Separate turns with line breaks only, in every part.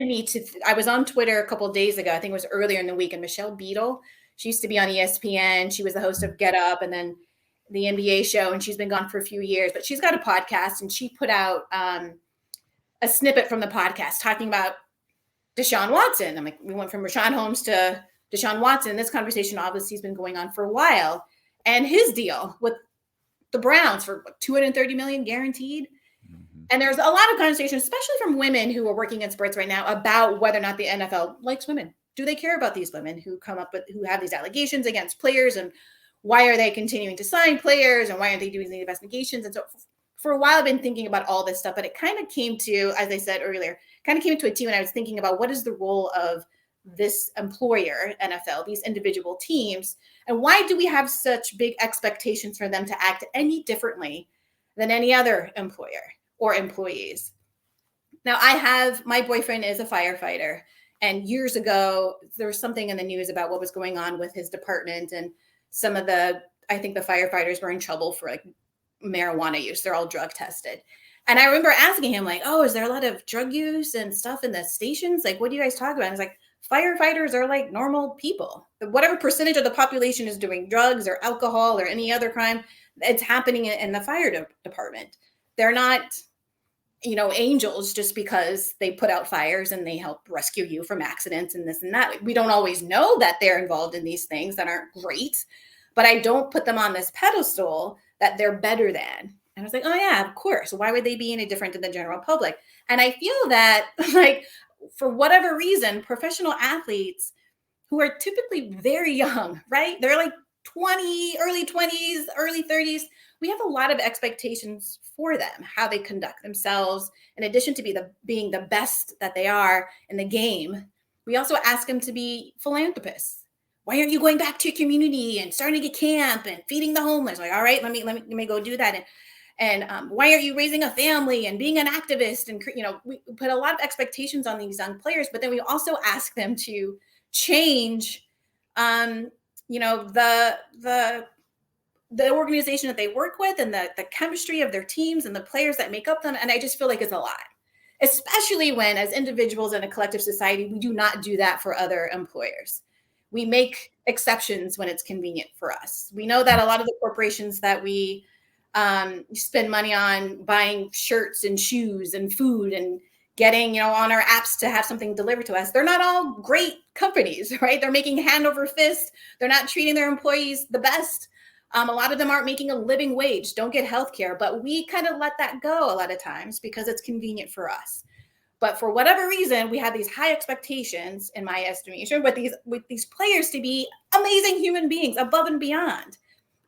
me to I was on Twitter a couple of days ago. I think it was earlier in the week, and Michelle Beadle, she used to be on ESPN. She was the host of Get Up and then the NBA show, and she's been gone for a few years, but she's got a podcast, and she put out a snippet from the podcast talking about Deshaun Watson. I'm like, we went from Rashawn Holmes to Deshaun Watson. This conversation obviously has been going on for a while, and his deal with the Browns for $230 million guaranteed. And there's a lot of conversation, especially from women who are working in sports right now, about whether or not the NFL likes women. Do they care about these women who who have these allegations against players, and why are they continuing to sign players, and why aren't they doing the investigations? And so for a while, I've been thinking about all this stuff, but it kind of came to, as I said earlier, kind of came to a T when I was thinking about what is the role of this employer, NFL, these individual teams, and why do we have such big expectations for them to act any differently than any other employer or employees? Now, my boyfriend is a firefighter, and years ago, there was something in the news about what was going on with his department, and I think the firefighters were in trouble for like marijuana use. They're all drug tested. And I remember asking him, like, oh, is there a lot of drug use and stuff in the stations? Like, what do you guys talk about? And he's like, firefighters are like normal people. Whatever percentage of the population is doing drugs or alcohol or any other crime, it's happening in the fire department. They're not, angels just because they put out fires and they help rescue you from accidents and this and that. We don't always know that they're involved in these things that aren't great, but I don't put them on this pedestal that they're better than. And I was like, oh yeah, of course. Why would they be any different than the general public? And I feel that, like, for whatever reason, professional athletes who are typically very young, right? They're like early 20s, early 30s. We have a lot of expectations for them, how they conduct themselves. In addition to being the best that they are in the game, we also ask them to be philanthropists. Why aren't you going back to your community and starting to get camp and feeding the homeless? Like, all right, let me go do that. And why aren't you raising a family and being an activist? And, we put a lot of expectations on these young players, but then we also ask them to change, the organization that they work with and the chemistry of their teams and the players that make up them. And I just feel like it's a lot, especially when, as individuals in a collective society, we do not do that for other employers. We make exceptions when it's convenient for us. We know that a lot of the corporations that we spend money on buying shirts and shoes and food and getting, on our apps to have something delivered to us, they're not all great companies, right? They're making hand over fist. They're not treating their employees the best. A lot of them aren't making a living wage, don't get healthcare, but we kind of let that go a lot of times because it's convenient for us. But for whatever reason, we have these high expectations, in my estimation, with these players to be amazing human beings above and beyond.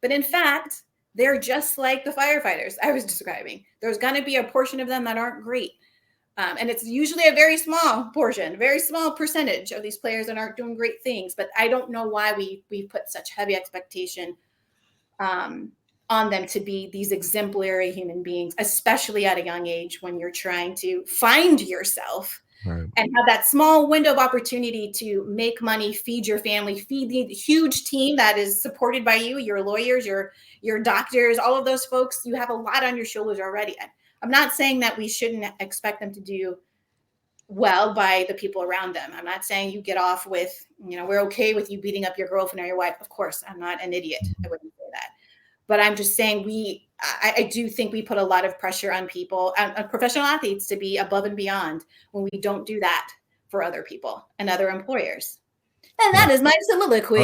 But in fact, they're just like the firefighters I was describing. There's going to be a portion of them that aren't great. And it's usually a very small portion, very small percentage of these players that aren't doing great things. But I don't know why we put such heavy expectation on them to be these exemplary human beings, especially at a young age when you're trying to find yourself, right, and have that small window of opportunity to make money, feed your family, feed the huge team that is supported by you, your lawyers, your doctors, all of those folks. You have a lot on your shoulders already. I'm not saying that we shouldn't expect them to do well by the people around them. I'm not saying you get off with, we're okay with you beating up your girlfriend or your wife. Of course, I'm not an idiot. I wouldn't say that. But I'm just saying I do think we put a lot of pressure on people, on professional athletes, to be above and beyond when we don't do that for other people and other employers. And that is my soliloquy.